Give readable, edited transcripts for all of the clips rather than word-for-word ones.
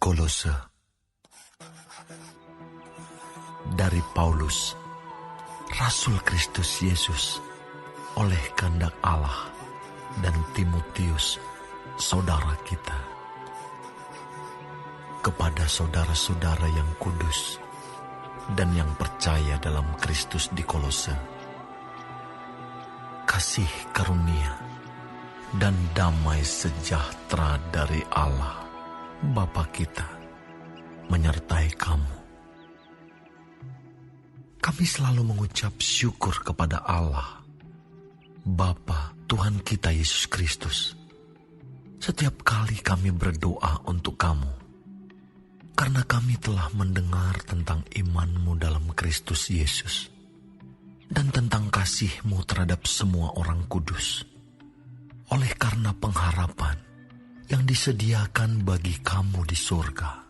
Kolose. Dari Paulus, Rasul Kristus Yesus, oleh kehendak Allah, dan Timotius, saudara kita. Kepada saudara-saudara yang kudus dan yang percaya dalam Kristus di Kolose, kasih karunia dan damai sejahtera dari Allah Bapa kita menyertai kamu. Kami selalu mengucap syukur kepada Allah, Bapa Tuhan kita Yesus Kristus, setiap kali kami berdoa untuk kamu, karena kami telah mendengar tentang iman-Mu dalam Kristus Yesus, dan tentang kasih-Mu terhadap semua orang kudus, oleh karena pengharapan yang disediakan bagi kamu di surga.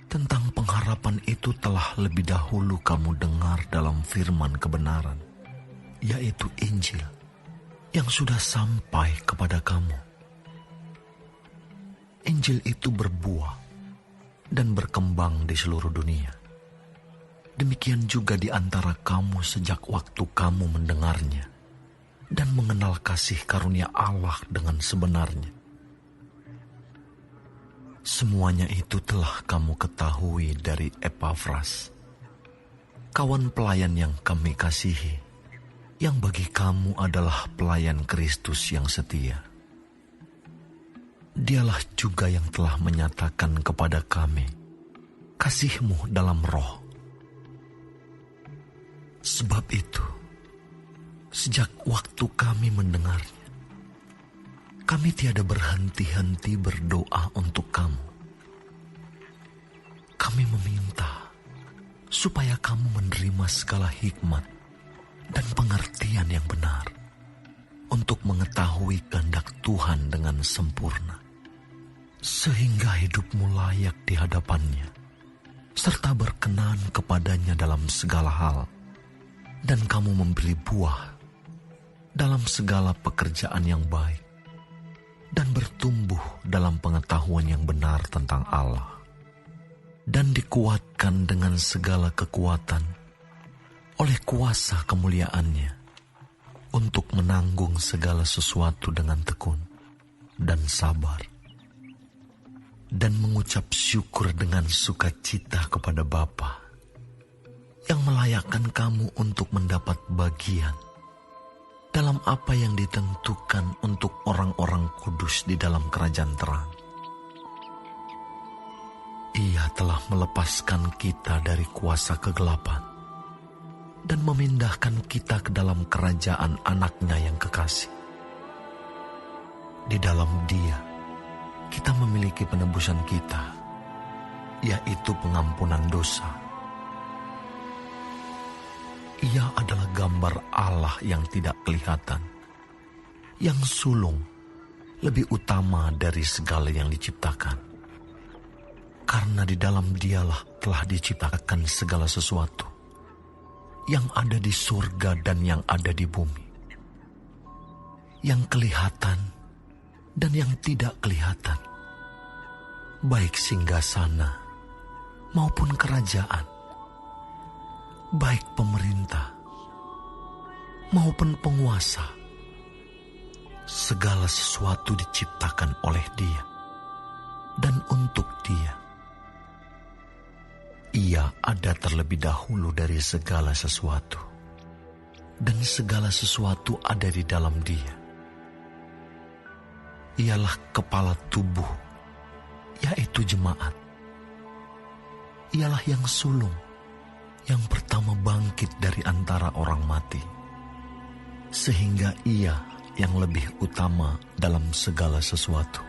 Tentang pengharapan itu telah lebih dahulu kamu dengar dalam firman kebenaran, yaitu Injil, yang sudah sampai kepada kamu. Injil itu berbuah dan berkembang di seluruh dunia. Demikian juga di antara kamu sejak waktu kamu mendengarnya dan mengenal kasih karunia Allah dengan sebenarnya. Semuanya itu telah kamu ketahui dari Epafras, kawan pelayan yang kami kasihi, yang bagi kamu adalah pelayan Kristus yang setia. Dialah juga yang telah menyatakan kepada kami kasih-Mu dalam roh. Sebab itu, sejak waktu kami mendengarnya, kami tiada berhenti-henti berdoa untuk kamu. Kami meminta supaya kamu menerima segala hikmat dan pengertian yang benar untuk mengetahui kehendak Tuhan dengan sempurna, sehingga hidupmu layak di hadapannya, serta berkenan kepadanya dalam segala hal, dan kamu memberi buah dalam segala pekerjaan yang baik, dan bertumbuh dalam pengetahuan yang benar tentang Allah, dan dikuatkan dengan segala kekuatan oleh kuasa kemuliaan-Nya, untuk menanggung segala sesuatu dengan tekun dan sabar, dan mengucap syukur dengan sukacita kepada Bapa yang melayakkan kamu untuk mendapat bagian dalam apa yang ditentukan untuk orang-orang kudus di dalam kerajaan terang. Ia telah melepaskan kita dari kuasa kegelapan dan memindahkan kita ke dalam kerajaan Anak-Nya yang kekasih. Di dalam Dia, kita memiliki penebusan kita, yaitu pengampunan dosa. Ia adalah gambar Allah yang tidak kelihatan, yang sulung, lebih utama dari segala yang diciptakan. Karena di dalam Dialah telah diciptakan segala sesuatu, yang ada di surga dan yang ada di bumi, yang kelihatan dan yang tidak kelihatan, baik singgasana maupun kerajaan, baik pemerintah maupun penguasa. Segala sesuatu diciptakan oleh Dia dan untuk Dia. Ia ada terlebih dahulu dari segala sesuatu, dan segala sesuatu ada di dalam Dia. Ialah kepala tubuh, yaitu jemaat. Ialah yang sulung, yang pertama bangkit dari antara orang mati, sehingga Ia yang lebih utama dalam segala sesuatu.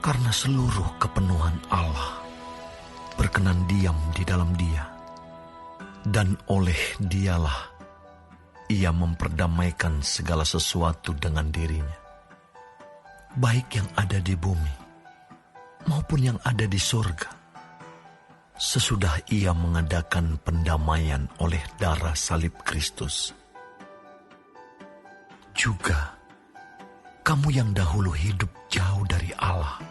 Karena seluruh kepenuhan Allah berkenan diam di dalam Dia, dan oleh Dialah Ia memperdamaikan segala sesuatu dengan dirinya, baik yang ada di bumi maupun yang ada di surga, sesudah Ia mengadakan pendamaian oleh darah salib Kristus. Juga kamu yang dahulu hidup jauh dari Allah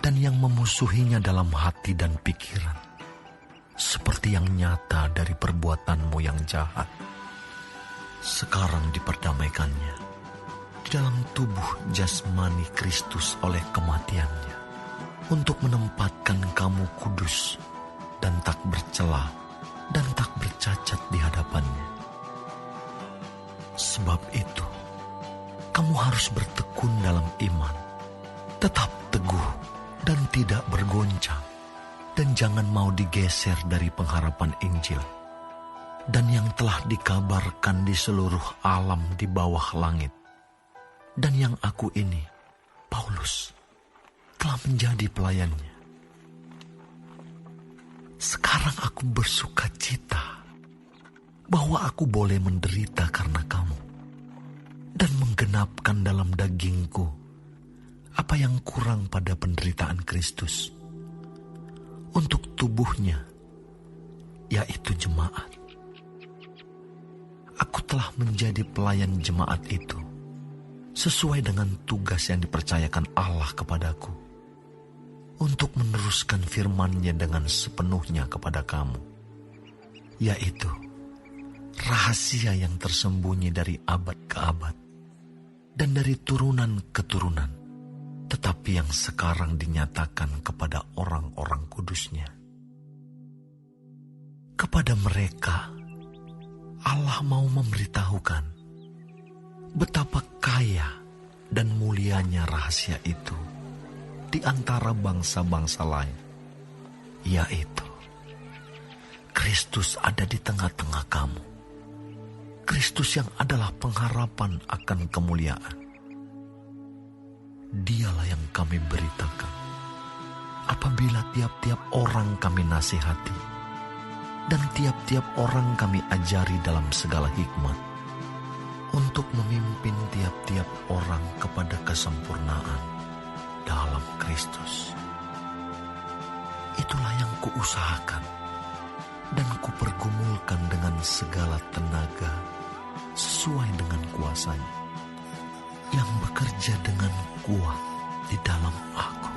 dan yang memusuhinya dalam hati dan pikiran, seperti yang nyata dari perbuatanmu yang jahat. Sekarang diperdamaikannya di dalam tubuh jasmani Kristus oleh kematiannya, untuk menempatkan kamu kudus dan tak bercela dan tak bercacat di hadapannya. Sebab itu, kamu harus bertekun dalam iman, tetap teguh dan tidak bergoncang, dan jangan mau digeser dari pengharapan Injil, dan yang telah dikabarkan di seluruh alam di bawah langit, dan yang aku ini, Paulus, telah menjadi pelayannya. Sekarang aku bersuka cita bahwa aku boleh menderita karena kamu, dan menggenapkan dalam dagingku apa yang kurang pada penderitaan Kristus, untuk tubuhnya, yaitu jemaat. Aku telah menjadi pelayan jemaat itu, sesuai dengan tugas yang dipercayakan Allah kepadaku, untuk meneruskan firman-Nya dengan sepenuhnya kepada kamu, yaitu rahasia yang tersembunyi dari abad ke abad, dan dari turunan ke turunan, tetapi yang sekarang dinyatakan kepada orang-orang kudus-Nya. Kepada mereka, Allah mau memberitahukan betapa kaya dan mulianya rahasia itu di antara bangsa-bangsa lain, yaitu Kristus ada di tengah-tengah kamu. Kristus yang adalah pengharapan akan kemuliaan. Dialah yang kami beritakan apabila tiap-tiap orang kami nasihati dan tiap-tiap orang kami ajari dalam segala hikmat, untuk memimpin tiap-tiap orang kepada kesempurnaan dalam Kristus. Itulah yang kuusahakan dan kupergumulkan dengan segala tenaga, sesuai dengan kuasa-Nya yang bekerja dengan kuat di dalam aku.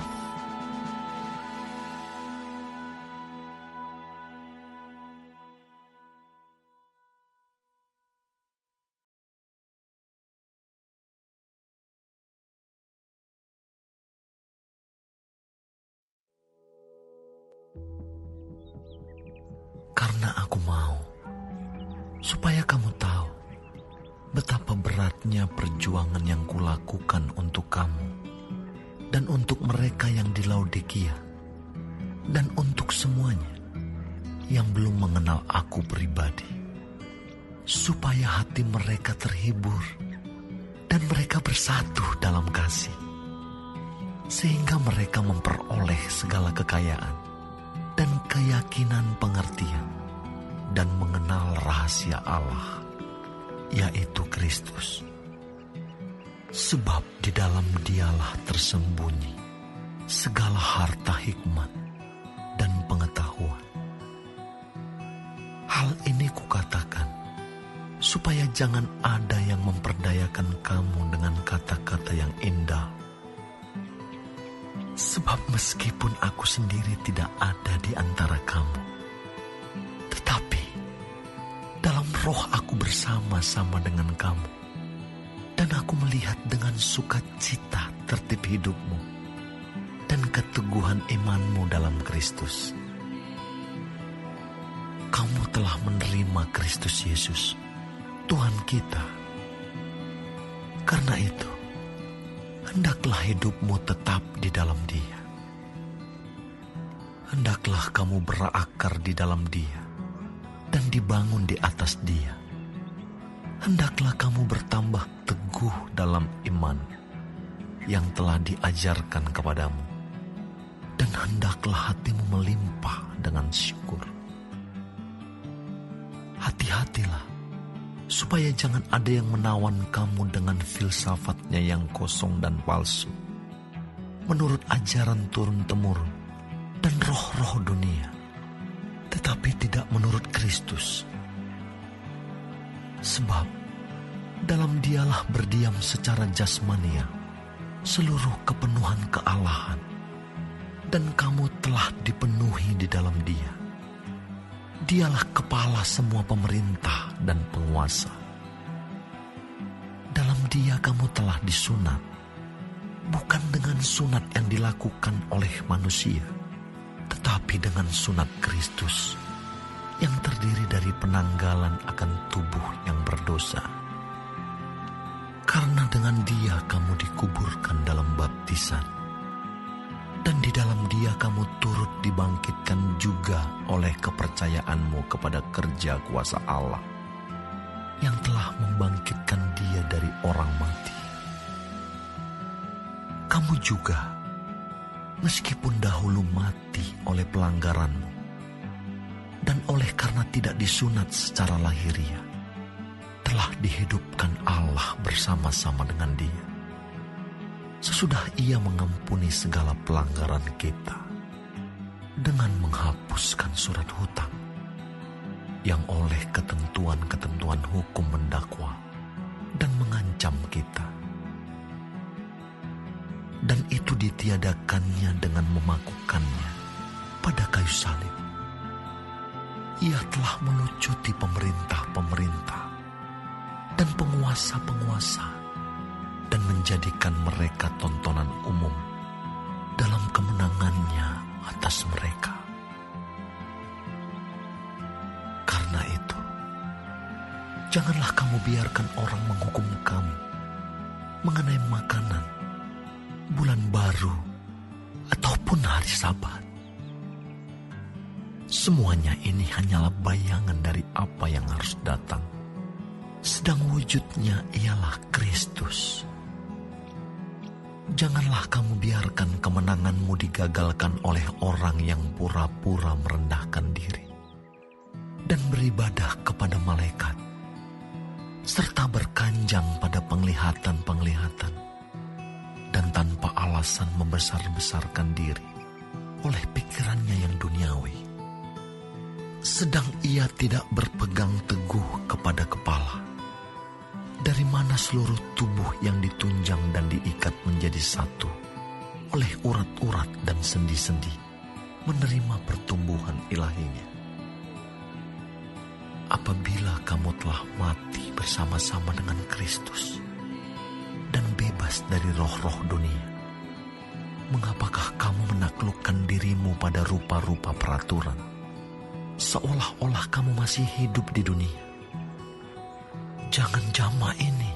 Karena aku mau supaya kamu tahu betapa beratnya perjuangan yang kulakukan untuk kamu, dan untuk mereka yang di Laodikia, dan untuk semuanya yang belum mengenal aku pribadi, supaya hati mereka terhibur dan mereka bersatu dalam kasih, sehingga mereka memperoleh segala kekayaan dan keyakinan pengertian, dan mengenal rahasia Allah, yaitu Kristus. Sebab di dalam Dialah tersembunyi segala harta hikmat dan pengetahuan. Hal ini kukatakan supaya jangan ada yang memperdayakan kamu dengan kata-kata yang indah. Sebab meskipun aku sendiri tidak ada di antara kamu, tetapi dalam roh aku bersama-sama dengan kamu, dan aku melihat dengan sukacita tertib hidupmu dan keteguhan imanmu dalam Kristus. Kamu telah menerima Kristus Yesus, Tuhan kita. Karena itu, hendaklah hidupmu tetap di dalam Dia. Hendaklah kamu berakar di dalam Dia dan dibangun di atas Dia. Hendaklah kamu bertambah teguh dalam iman yang telah diajarkan kepadamu, dan hendaklah hatimu melimpah dengan syukur. Hati-hatilah supaya jangan ada yang menawan kamu dengan filsafatnya yang kosong dan palsu, menurut ajaran turun-temurun dan roh-roh dunia, tetapi tidak menurut Kristus. Sebab dalam Dialah berdiam secara jasmania seluruh kepenuhan kealahan, dan kamu telah dipenuhi di dalam Dia. Dialah kepala semua pemerintah dan penguasa. Dalam Dia kamu telah disunat, bukan dengan sunat yang dilakukan oleh manusia, tetapi dengan sunat Kristus yang terdiri dari penanggalan akan tubuh yang berdosa. Karena dengan Dia kamu dikuburkan dalam baptisan, dan di dalam Dia kamu turut dibangkitkan juga oleh kepercayaanmu kepada kerja kuasa Allah yang telah membangkitkan Dia dari orang mati. Kamu juga, meskipun dahulu mati oleh pelanggaranmu dan oleh karena tidak disunat secara lahiriah, telah dihidupkan Allah bersama-sama dengan Dia, sesudah Ia mengampuni segala pelanggaran kita dengan menghapuskan surat hutang yang oleh ketentuan-ketentuan hukum mendakwa dan mengancam kita. Dan itu ditiadakannya dengan memakukannya pada kayu salib. Ia telah melucuti pemerintah-pemerintah dan penguasa-penguasa dan menjadikan mereka tontonan umum dalam kemenangannya atas mereka. Karena itu, janganlah kamu biarkan orang menghukum kamu mengenai makanan, bulan baru, ataupun hari Sabat. Semuanya ini hanyalah bayangan dari apa yang harus datang, sedang wujudnya ialah Kristus. Janganlah kamu biarkan kemenanganmu digagalkan oleh orang yang pura-pura merendahkan diri dan beribadah kepada malaikat, serta berkanjang pada penglihatan-penglihatan, dan tanpa alasan membesar-besarkan diri oleh pikirannya yang duniawi. Sedang ia tidak berpegang teguh kepada kepala, dari mana seluruh tubuh yang ditunjang dan diikat menjadi satu oleh urat-urat dan sendi-sendi menerima pertumbuhan ilahinya. Apabila kamu telah mati bersama-sama dengan Kristus dan bebas dari roh-roh dunia, mengapakah kamu menaklukkan dirimu pada rupa-rupa peraturan, seolah-olah kamu masih hidup di dunia? Jangan jama ini,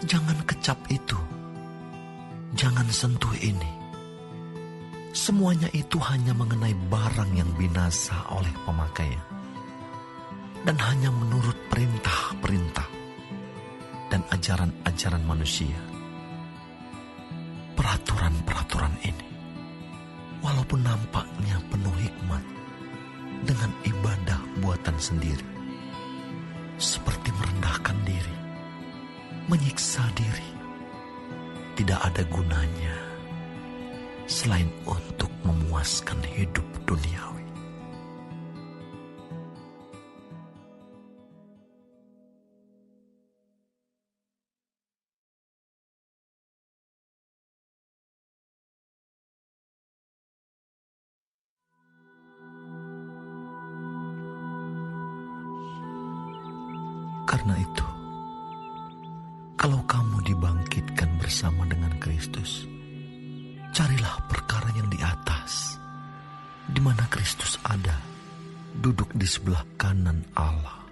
jangan kecap itu, jangan sentuh ini. Semuanya itu hanya mengenai barang yang binasa oleh pemakaian, dan hanya menurut perintah-perintah dan ajaran-ajaran manusia. Peraturan-peraturan ini, walaupun nampaknya penuh hikmat, dengan ibadah buatan sendiri, seperti merendahkan diri, menyiksa diri, tidak ada gunanya selain untuk memuaskan hidup duniawi. Karena itu, kalau kamu dibangkitkan bersama dengan Kristus, carilah perkara yang di atas, di mana Kristus ada, duduk di sebelah kanan Allah.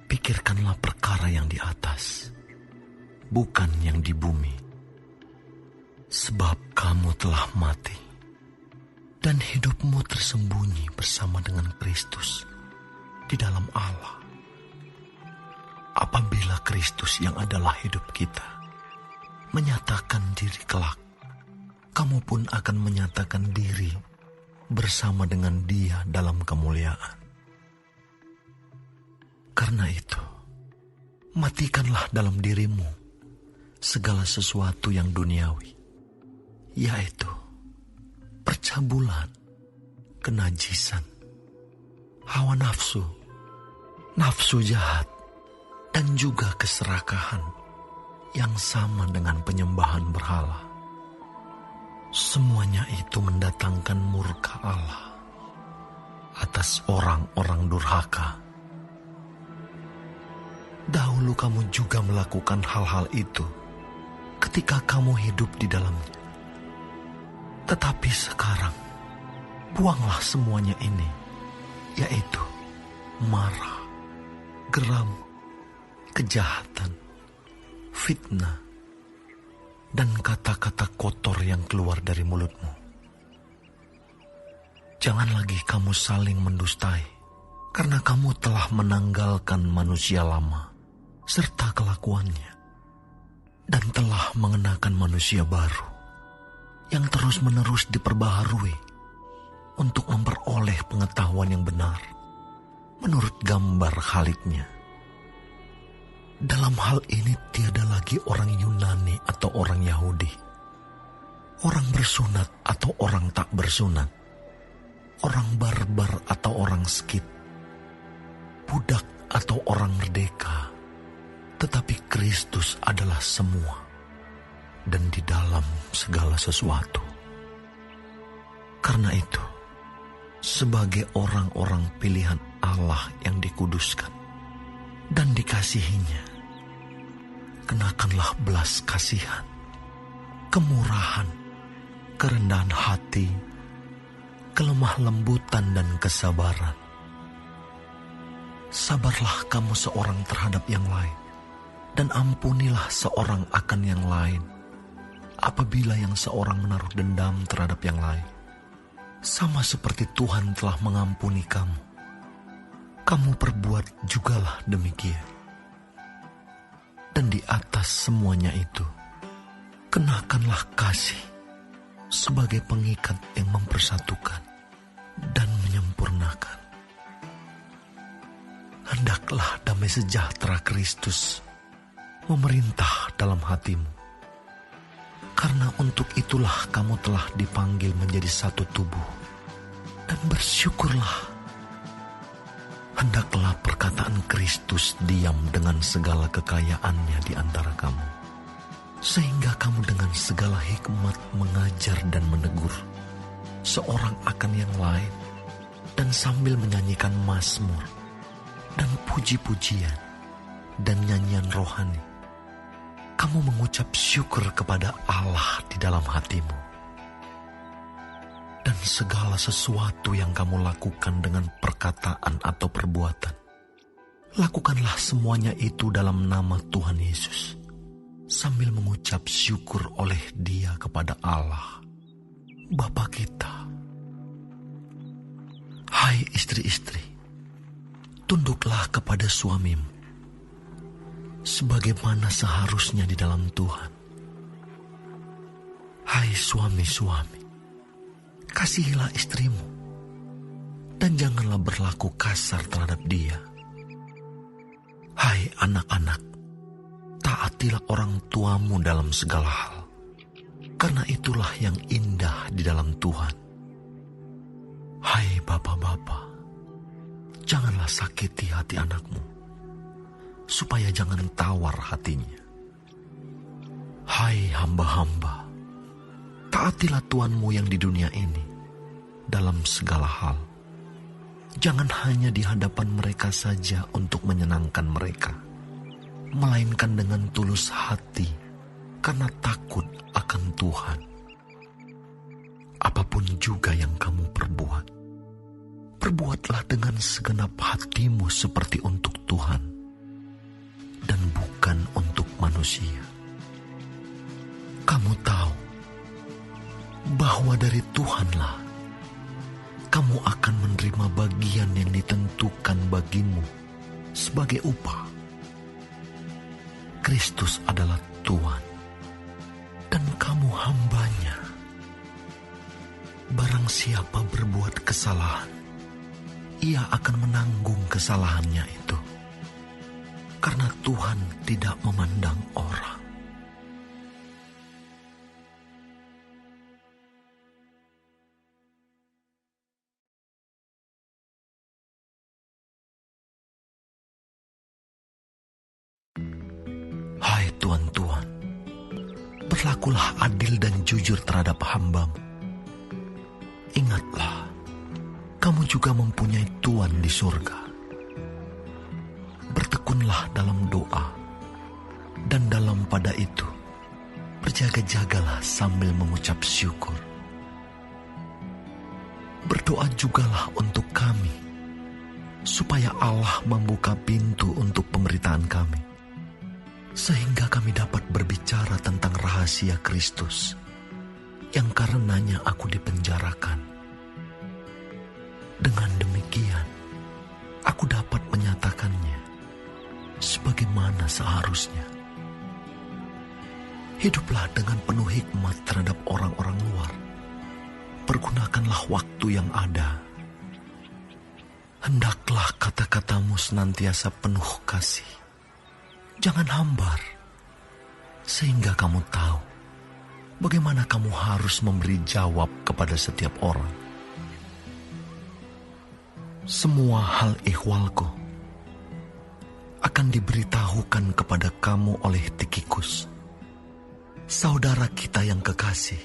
Pikirkanlah perkara yang di atas, bukan yang di bumi. Sebab kamu telah mati, dan hidupmu tersembunyi bersama dengan Kristus di dalam Allah. Apabila Kristus yang adalah hidup kita menyatakan diri kelak, kamu pun akan menyatakan diri bersama dengan Dia dalam kemuliaan. Karena itu, matikanlah dalam dirimu segala sesuatu yang duniawi, yaitu percabulan, kenajisan, hawa nafsu, nafsu jahat, dan juga keserakahan yang sama dengan penyembahan berhala. semuanya itu mendatangkan murka Allah atas orang-orang durhaka. Dahulu kamu juga melakukan hal-hal itu ketika kamu hidup di dalamnya. Tetapi sekarang, buanglah semuanya ini, yaitu marah, geram, kejahatan, fitnah, dan kata-kata kotor yang keluar dari mulutmu. Jangan lagi kamu saling mendustai, karena kamu telah menanggalkan manusia lama serta kelakuannya, dan telah mengenakan manusia baru yang terus-menerus diperbaharui untuk memperoleh pengetahuan yang benar menurut gambar Khaliknya. Dalam hal ini tiada lagi orang Yunani atau orang Yahudi, orang bersunat atau orang tak bersunat, orang barbar atau orang Skit, budak atau orang merdeka, tetapi Kristus adalah semua dan di dalam segala sesuatu. Karena itu, sebagai orang-orang pilihan Allah yang dikuduskan dan dikasihinya, kenakanlah belas kasihan, kemurahan, kerendahan hati, kelemah lembutan dan kesabaran. Sabarlah kamu seorang terhadap yang lain, dan ampunilah seorang akan yang lain. Apabila yang seorang menaruh dendam terhadap yang lain, sama seperti Tuhan telah mengampuni kamu, kamu perbuat jugalah demikian. Dan di atas semuanya itu, kenakanlah kasih sebagai pengikat yang mempersatukan dan menyempurnakan. Hendaklah damai sejahtera Kristus memerintah dalam hatimu, karena untuk itulah kamu telah dipanggil menjadi satu tubuh, dan bersyukurlah. Hendaklah perkataan Kristus diam dengan segala kekayaannya di antara kamu, sehingga kamu dengan segala hikmat mengajar dan menegur seorang akan yang lain, dan sambil menyanyikan mazmur dan puji-pujian dan nyanyian rohani, kamu mengucap syukur kepada Allah di dalam hatimu. Dan segala sesuatu yang kamu lakukan dengan perkataan atau perbuatan, lakukanlah semuanya itu dalam nama Tuhan Yesus, sambil mengucap syukur oleh Dia kepada Allah, Bapa kita. Hai istri-istri, tunduklah kepada suamimu, sebagaimana seharusnya di dalam Tuhan. Hai suami-suami, kasihilah istrimu, dan janganlah berlaku kasar terhadap dia. Hai anak-anak, taatilah orang tuamu dalam segala hal, karena itulah yang indah di dalam Tuhan. Hai bapak-bapak, janganlah sakiti hati anakmu, supaya jangan tawar hatinya. Hai hamba-hamba, taatilah Tuanmu yang di dunia ini dalam segala hal. Jangan hanya di hadapan mereka saja untuk menyenangkan mereka, melainkan dengan tulus hati karena takut akan Tuhan. Apapun juga yang kamu perbuat, perbuatlah dengan segenap hatimu seperti untuk Tuhan dan bukan untuk manusia. Kamu tahu bahwa dari Tuhanlah kamu akan menerima bagian yang ditentukan bagimu sebagai upah. Kristus adalah Tuhan dan kamu hambanya. Barang siapa berbuat kesalahan, ia akan menanggung kesalahannya itu, karena Tuhan tidak memandang orang. berlakulah adil dan jujur terhadap hamba-Mu. Ingatlah, kamu juga mempunyai Tuhan di surga. Bertekunlah dalam doa, dan dalam pada itu, berjaga-jagalah sambil mengucap syukur. Berdoa jugalah untuk kami, supaya Allah membuka pintu untuk pemberitaan kami, sehingga kami dapat berbicara tentang rahasia Kristus, yang karenanya aku dipenjarakan. Dengan demikian, aku dapat menyatakannya sebagaimana seharusnya. Hiduplah dengan penuh hikmat terhadap orang-orang luar. Pergunakanlah waktu yang ada. Hendaklah kata-katamu senantiasa penuh kasih. Jangan hambar, sehingga kamu tahu bagaimana kamu harus memberi jawab kepada setiap orang. Semua hal ihwalku akan diberitahukan kepada kamu oleh Tikhikus, saudara kita yang kekasih,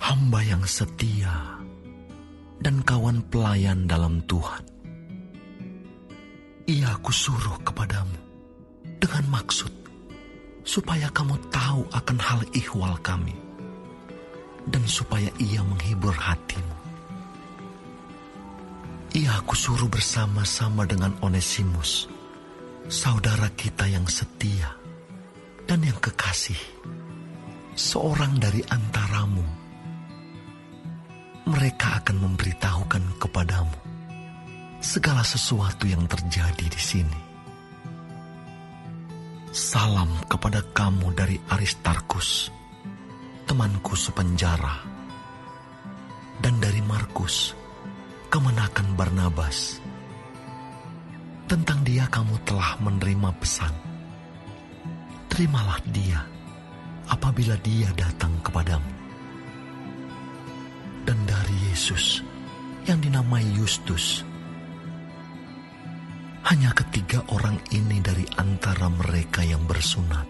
hamba yang setia, dan kawan pelayan dalam Tuhan. Ia kusuruh kepadamu dengan maksud supaya kamu tahu akan hal ihwal kami, dan supaya ia menghibur hatimu. Ia kusuruh bersama-sama dengan Onesimus, saudara kita yang setia dan yang kekasih, seorang dari antaramu. Mereka akan memberitahukan kepadamu segala sesuatu yang terjadi di sini. Salam kepada kamu dari Aristarkus, temanku sepenjara, dan dari Markus, kemenakan Barnabas. Tentang dia kamu telah menerima pesan. Terimalah dia apabila dia datang kepadamu. Dan dari Yesus yang dinamai Yustus. Hanya ketiga orang ini dari antara mereka yang bersunat,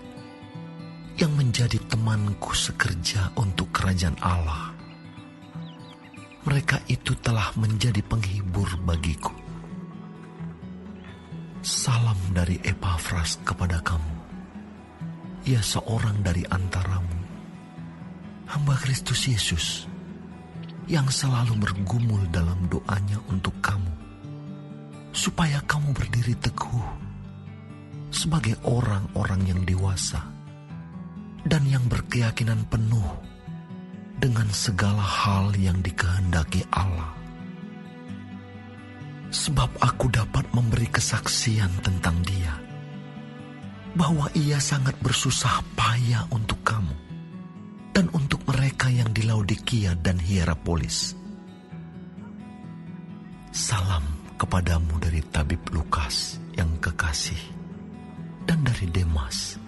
yang menjadi temanku sekerja untuk kerajaan Allah. Mereka itu telah menjadi penghibur bagiku. Salam dari Epafras kepada kamu. Ia seorang dari antaramu, hamba Kristus Yesus, yang selalu bergumul dalam doanya untuk kamu, supaya kamu berdiri teguh sebagai orang-orang yang dewasa dan yang berkeyakinan penuh dengan segala hal yang dikehendaki Allah. Sebab aku dapat memberi kesaksian tentang dia, bahwa ia sangat bersusah payah untuk kamu dan untuk mereka yang di Laodikia dan Hierapolis. Salam kepadamu dari tabib Lukas yang kekasih, dan dari Demas.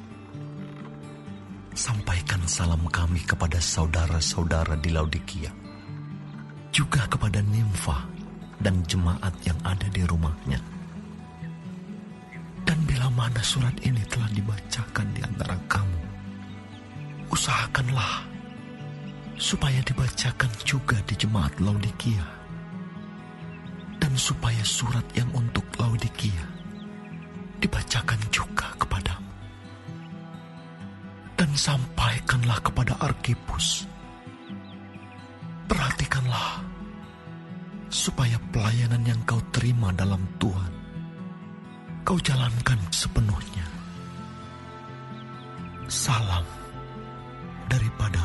Sampaikan salam kami kepada saudara-saudara di Laodikia, juga kepada Nimfa dan jemaat yang ada di rumahnya. Dan bila mana surat ini telah dibacakan di antara kamu, usahakanlah supaya dibacakan juga di jemaat Laodikia, dan supaya surat yang untuk Laodikia dibacakan juga kepadamu. Dan sampaikanlah kepada Arkipus, perhatikanlah supaya pelayanan yang kau terima dalam Tuhan kau jalankan sepenuhnya. Salam daripada